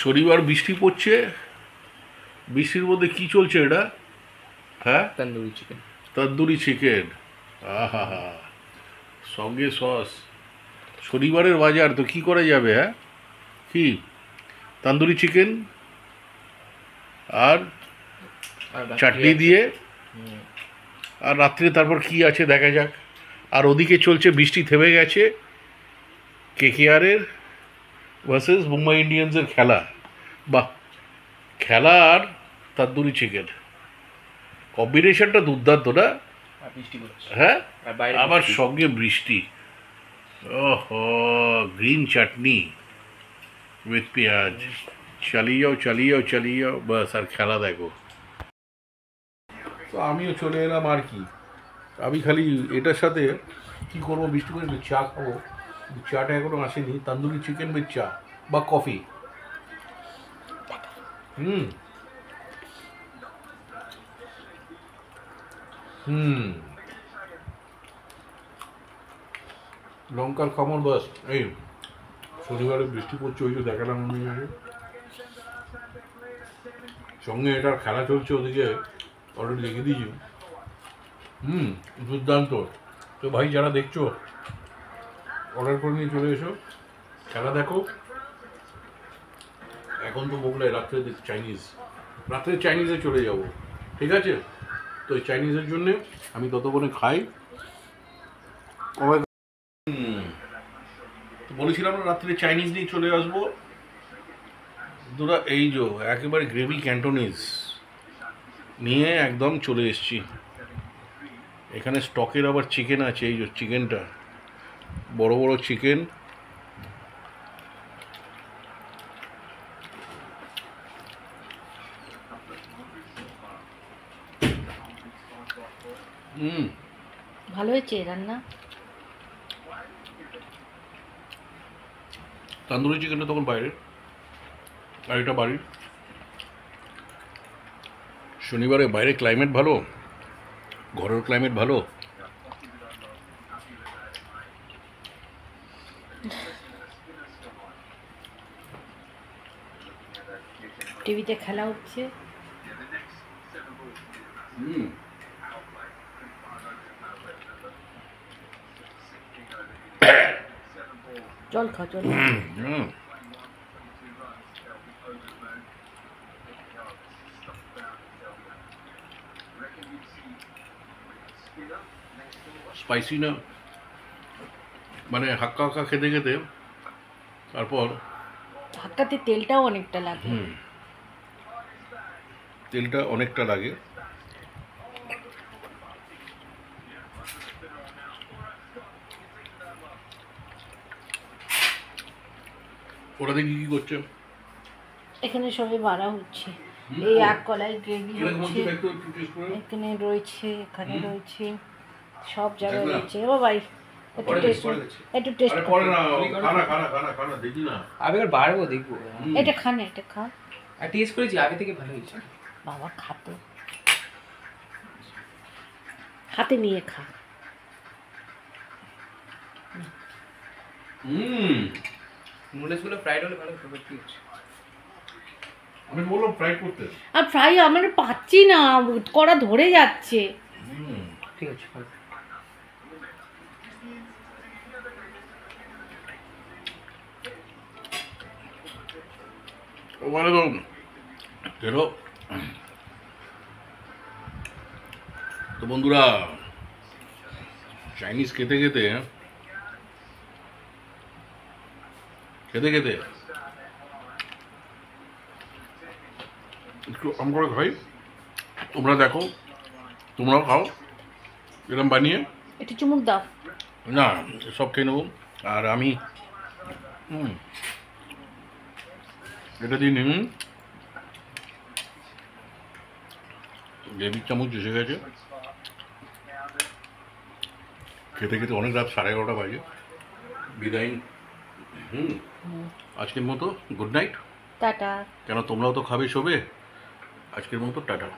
শনিবার বৃষ্টি পড়ছে, বৃষ্টির মধ্যে কি চলছে এটা? হ্যাঁ, তন্দুরি চিকেন। তন্দুরি চিকেন, আহা হা, সঙ্গে সস। শনিবারের বাজার তো কি করা যাবে? হ্যাঁ, কি তন্দুরি চিকেন আর চাটনি দিয়ে, আর রাত্রে তারপর কি আছে দেখা যাক। আর ওদিকে চলছে, বৃষ্টি থেমে গেছে, কেকেআরের ভার্সেস মুম্বাই ইন্ডিয়ান্সের খেলা। বাহ, খেলা আর তন্দুরি চিকেন কম্বিনেশনটা দুর্দান্ত না? হ্যাঁ, আবার সঙ্গে বৃষ্টি, ওহো, গ্রিন চাটনি উইথ পেঁয়াজ, চালিয়ে যাও চালিয়ে যাও চালিয়ে যাও, বাস আর খেলা দেখো। তো আমিও চলে এলাম, আর কি, আমি খালি এটার সাথে কি করবো, বৃষ্টি করে চা খাবো, চাটা এখনো আসেনি, তন্দুরি চিকেন উইথ চা বা কফি। লঙ্কার কামড়, বাস। এই শনিবারে বৃষ্টি পড়ছে, ওই যে দেখালাম আমি, সঙ্গে এটার খেলা চলছে ওদিকে, অলরেডি লিখে দিয়েছি। দুর্দান্ত। তো ভাই, যারা দেখছো, অর্ডার করে নিয়ে চলে এসো, খেলা দেখো। এখন তো মোগলাই, রাত্রে চাইনিজ, রাত্রে চাইনিজে চলে যাব, ঠিক আছে? তো এই চাইনিজের জন্যে আমি ততক্ষণে খাই। তো বলেছিলাম না রাত্রে চাইনিজ নিয়ে চলে আসবো। দুরা এই যে একেবারে গ্রেভি ক্যান্টোনিজ নিয়ে একদম চলে এসছি। এখানে স্টকের আবার চিকেন আছে, এই যে চিকেনটা, বড় বড় চিকেন। ভালো হয়েছে রান্না। তন্দুরি চিকেনটা তখন বাইরের, আর এটা বাড়ির। শনিবারে বাইরে ক্লাইমেট ভালো, ঘরের ক্লাইমেট ভালো। টিভিতে খেলা হচ্ছে। জল খাও, জল। স্পাইসি না, মানে হাক্কা হাক্কা খেতে খেতে তারপর হাক্কাতে তেলটাও অনেকটা লাগে। তেলটা অনেকটা লাগে। ওরা দেখি কি করছে, এখানে সবে বাড়া হচ্ছে, এই এক কলাই গ্রেভি হচ্ছে, এখানে রয়েছে, এখানে রয়েছে, সব জায়গায় রয়েছে। ও ভাই, একটু টেস্ট করে না, খানা খানা খানা খানা দেখি না, আমি আর বাড়বো দেখবো। এটা খান, এটা খা। আর টেস্ট করেছি, আগে থেকে ভালো হয়েছে। বাবা খাতো, হাতে নিয়ে খা। নুডলসগুলো ফ্রাইড হলে ভালো হতো, কি হচ্ছে? আমি বললাম ফ্রাই করতে, আর ফ্রাই আমার পাচ্ছি না, কড়া ধরে যাচ্ছে। ঠিক আছে, ভালো। ওখানে তো এলো। তো বন্ধুরা, চাইনিজ খেতে খেতে খেতে খেতে একটু আম করে খাই। তোমরা দেখো, তোমরাও খাও এরকম বানিয়ে। একটু চুমুক দাও। না, সব খেয়ে নেবো। আর আমি এটা দিয়ে নিন, গ্রেভির চামচ এসে গেছে। খেতে খেতে অনেক রাত 11:30 বাজে। বিদায়। আজকের মতো গুড নাইট। টাটা। কেন, তোমরাও তো খাবে শোবে। আজকের মতো টাটা।